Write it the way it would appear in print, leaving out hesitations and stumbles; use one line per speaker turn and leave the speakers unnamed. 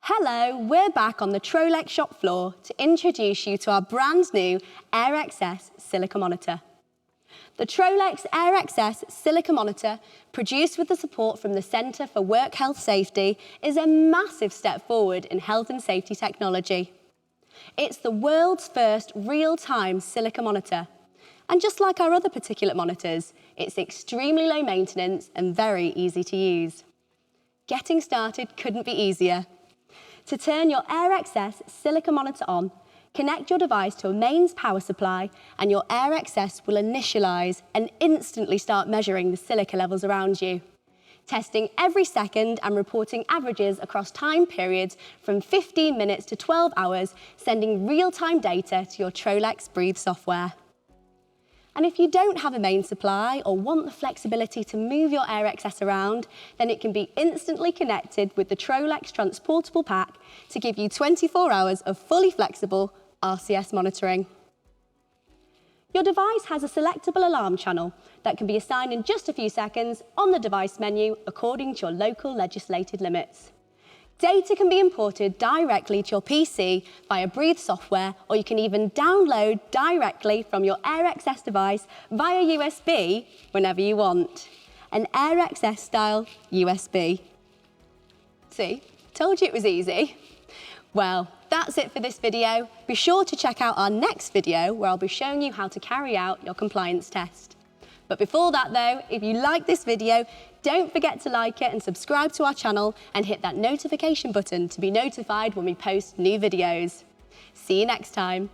Hello, we're back on the Trolex shop floor to introduce you to our brand new Air XS Silica Monitor. The Trolex Air XS Silica Monitor, produced with the support from the Centre for Work Health Safety, is a massive step forward in health and safety technology. It's the world's first real-time silica monitor. And just like our other particulate monitors, it's extremely low maintenance and very easy to use. Getting started couldn't be easier. To turn your Air XS Silica Monitor on, connect your device to a mains power supply and your Air XS will initialise and instantly start measuring the silica levels around you, testing every second and reporting averages across time periods from 15 minutes to 12 hours, sending real-time data to your Trolex Breathe software. And if you don't have a main supply or want the flexibility to move your Air XS around, then it can be instantly connected with the Trolex Transportable Pack to give you 24 hours of fully flexible RCS monitoring. Your device has a selectable alarm channel that can be assigned in just a few seconds on the device menu according to your local legislated limits. Data can be imported directly to your PC via Breathe software, or you can even download directly from your Air XS device via USB whenever you want. An Air XS style USB. See, told you it was easy. Well, that's it for this video. Be sure to check out our next video where I'll be showing you how to carry out your compliance test. But before that though, if you like this video, don't forget to like it and subscribe to our channel and hit that notification button to be notified when we post new videos. See you next time.